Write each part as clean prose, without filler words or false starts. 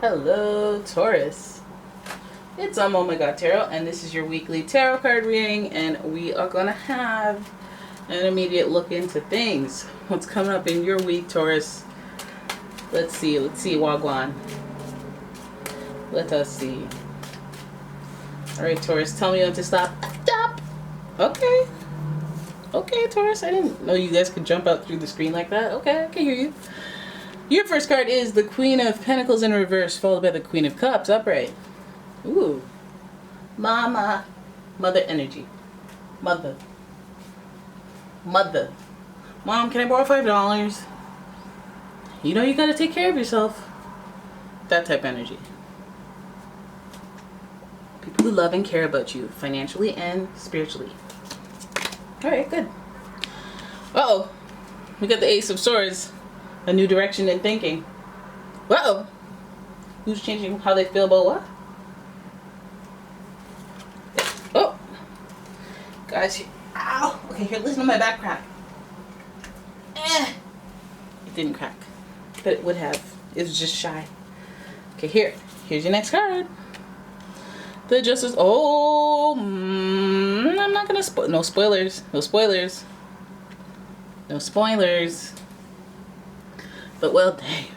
Hello, Taurus. It's umomgtarot, and this is your weekly tarot card reading, and we are gonna have an immediate look into things. What's coming up in your week, Taurus? Let's see, Wagwan. Let us see. Alright, Taurus, tell me when to stop. Stop! Okay. Okay, Taurus, I didn't know you guys could jump out through the screen like that. Okay, I can hear you. Your first card is the Queen of Pentacles in reverse, followed by the Queen of Cups upright. Ooh. Mama. Mother energy. Mother. Mom, can I borrow $5? You know you gotta take care of yourself. That type of energy. People who love and care about you, financially and spiritually. Alright, good. Uh-oh. We got the Ace of Swords. A new direction in thinking. Uh-oh. Who's changing how they feel about what? Oh. Guys, ow. Okay, here, listen to my back crack. It didn't crack. But it would have. It was just shy. Okay, here's your next card. The Justice. Oh, I'm not gonna spoil. No spoilers. No spoilers. No spoilers. But well, dang.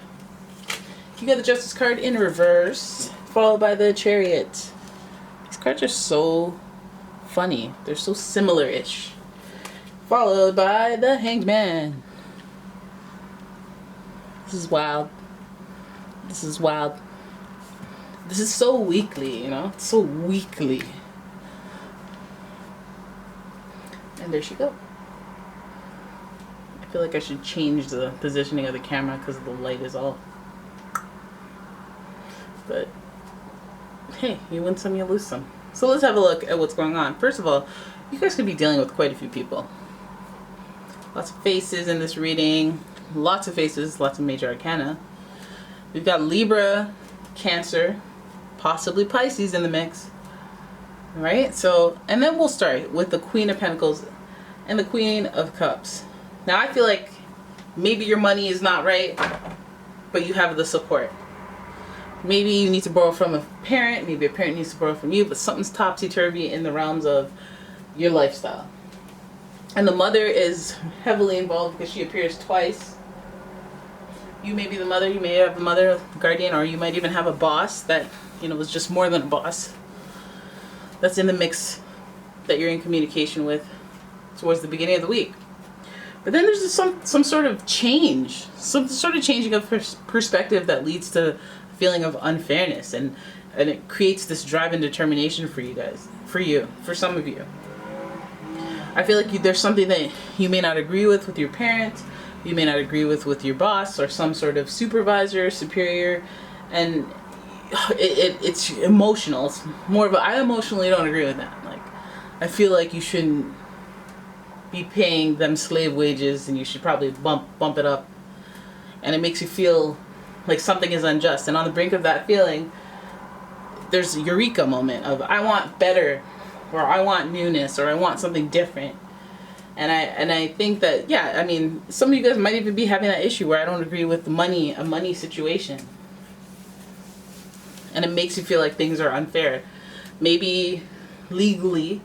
You got the Justice card in reverse, followed by the Chariot. These cards are so funny. They're so similar-ish. Followed by the Hanged Man. This is wild. This is wild. This is so weekly, you know? It's so weekly. And there she goes. I feel like I should change the positioning of the camera because the light is all. But hey, you win some, you lose some. So let's have a look at what's going on. First of all, you guys could be dealing with quite a few people. Lots of faces in this reading. Lots of faces, lots of major arcana. We've got Libra, Cancer, possibly Pisces in the mix. Alright, so, and then we'll start with the Queen of Pentacles and the Queen of Cups. Now I feel like maybe your money is not right, but you have the support. Maybe you need to borrow from a parent, maybe a parent needs to borrow from you, but something's topsy-turvy in the realms of your lifestyle. And the mother is heavily involved because she appears twice. You may be the mother, you may have a mother, guardian, or you might even have a boss that, you know, was just more than a boss. That's in the mix that you're in communication with towards the beginning of the week. But then there's some sort of change, some sort of changing of perspective that leads to a feeling of unfairness, and it creates this drive and determination for you guys, for some of you. I feel like there's something that you may not agree with your parents, you may not agree with your boss or some sort of supervisor, superior, and it's emotional. It's more of I emotionally don't agree with that. Like, I feel like you shouldn't be paying them slave wages, and you should probably bump it up. And it makes you feel like something is unjust. And on the brink of that feeling, there's a eureka moment of I want better, or I want newness, or I want something different. And I think that, yeah, I mean, some of you guys might even be having that issue where I don't agree with a money situation. And it makes you feel like things are unfair. Maybe legally,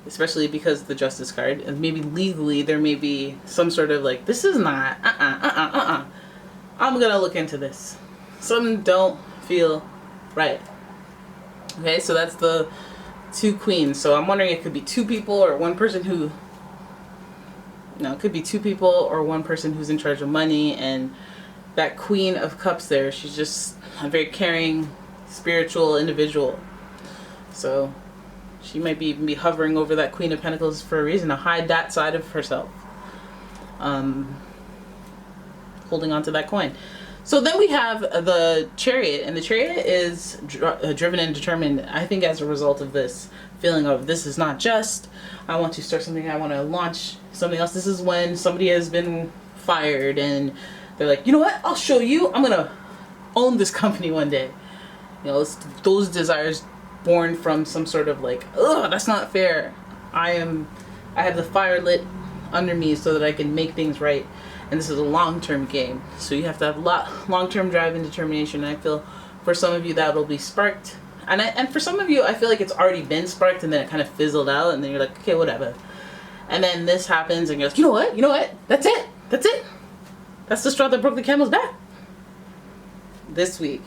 especially because of the Justice card, and maybe legally there may be some sort of like, this is not, I'm gonna look into this. Some don't feel right. Okay, so that's the two queens. So I'm wondering, it could be two people or one person who, no, it could be two people or one person who's in charge of money, and that Queen of Cups there, she's just a very caring, spiritual individual. So she might even be hovering over that Queen of Pentacles for a reason, to hide that side of herself. Holding on to that coin. So then we have the Chariot, and the Chariot is driven and determined, I think, as a result of this feeling of this is not just, I want to start something, I want to launch something else. This is when somebody has been fired and they're like, you know what, I'll show you, I'm going to own this company one day. You know, it's those desires born from some sort of like, ugh, that's not fair. I have the fire lit under me so that I can make things right. And this is a long-term game, so you have to have long-term drive and determination. And I feel For some of you, that'll be sparked. And for some of you, I feel like it's already been sparked and then it kind of fizzled out, and then you're like, okay, whatever. And then this happens and you're like, you know what? That's it. That's the straw that broke the camel's back. This week,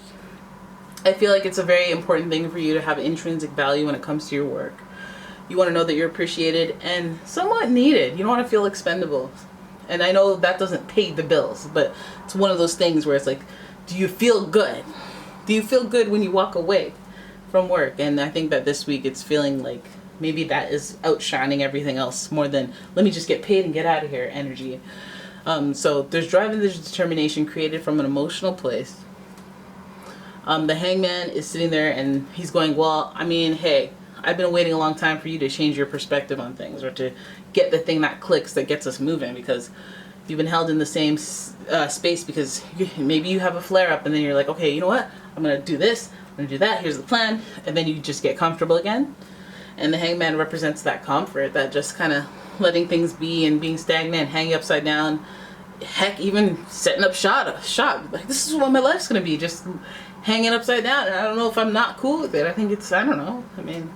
I feel like it's a very important thing for you to have intrinsic value when it comes to your work. You want to know that you're appreciated and somewhat needed. You don't want to feel expendable. And I know that doesn't pay the bills, but it's one of those things where it's like, do you feel good? Do you feel good when you walk away from work? And I think that this week it's feeling like maybe that is outshining everything else more than let me just get paid and get out of here energy. So there's drive and there's determination created from an emotional place. The hangman is sitting there and he's going, well, I mean, hey, I've been waiting a long time for you to change your perspective on things, or to get the thing that clicks, that gets us moving, because you've been held in the same space because maybe you have a flare up and then you're like, okay, you know what? I'm going to do this, I'm going to do that, here's the plan. And then you just get comfortable again. And the hangman represents that comfort, that just kind of letting things be and being stagnant, hanging upside down. Heck, even setting up shop. Like, this is what my life's going to be, just hanging upside down. And I don't know if I'm not cool with it. I think it's, I don't know. I mean,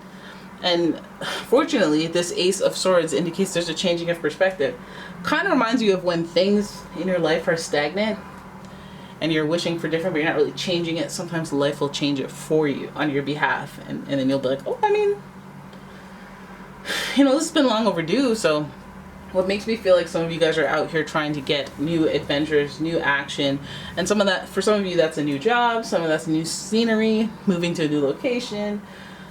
and fortunately, this Ace of Swords indicates there's a changing of perspective. Kind of reminds you of when things in your life are stagnant and you're wishing for different, but you're not really changing it. Sometimes life will change it for you on your behalf. And then you'll be like, oh, I mean, you know, this has been long overdue. So what makes me feel like some of you guys are out here trying to get new adventures, new action. And some of that, for some of you, that's a new job. Some of that's new scenery, moving to a new location.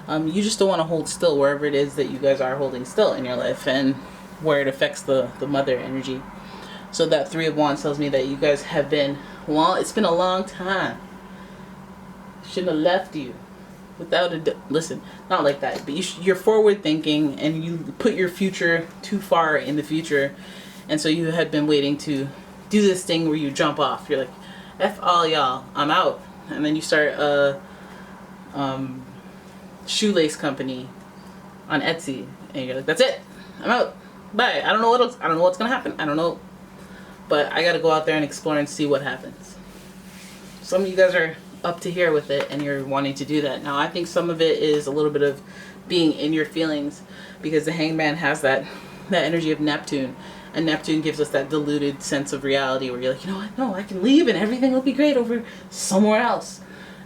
You just don't want to hold still wherever it is that you guys are holding still in your life and where it affects the mother energy. So that Three of Wands tells me that you guys have been, well, it's been a long time. Shouldn't have left you without listen, not like that, but you're forward thinking and you put your future too far in the future. And so you had been waiting to do this thing where you jump off. You're like, F all y'all, I'm out. And then you start shoelace company on Etsy, and you're like, that's it, I'm out, bye. I don't know what else, I don't know what's gonna happen, I don't know, but I gotta go out there and explore and see what happens. Some of you guys are up to here with it and you're wanting to do that. Now I think some of it is a little bit of being in your feelings, because the hangman has that energy of Neptune, and Neptune gives us that diluted sense of reality where you're like, you know what, no, I can leave and everything will be great over somewhere else.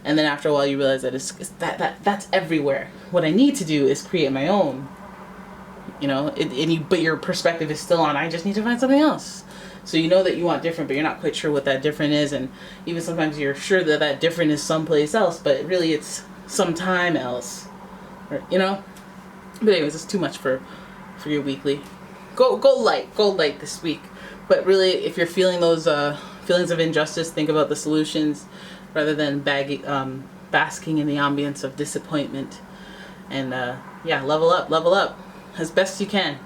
And then after a while you realize that that's everywhere. What I need to do is create my own. You know, but your perspective is still on, I just need to find something else. So you know that you want different, but you're not quite sure what that different is. And even sometimes you're sure that different is someplace else, but really it's sometime else. Or, you know? But anyways, it's too much for your weekly. Go light this week. But really, if you're feeling those feelings of injustice, think about the solutions, rather than basking in the ambience of disappointment. And yeah, level up as best you can.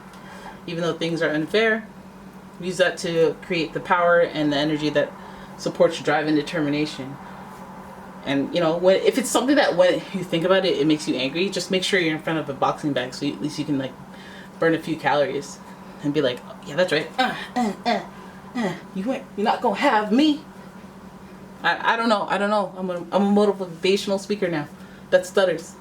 Even though things are unfair, use that to create the power and the energy that supports your drive and determination. And you know, if it's something that when you think about it, it makes you angry, just make sure you're in front of a boxing bag, so at least you can like burn a few calories and be like, oh, yeah, that's right. You're not gonna have me. I don't know. I'm a motivational speaker now that stutters.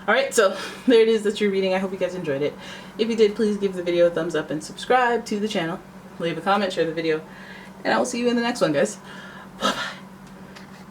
Alright, so there it is, that's your reading. I hope you guys enjoyed it. If you did, please give the video a thumbs up and subscribe to the channel. Leave a comment, share the video, and I will see you in the next one, guys. Bye-bye.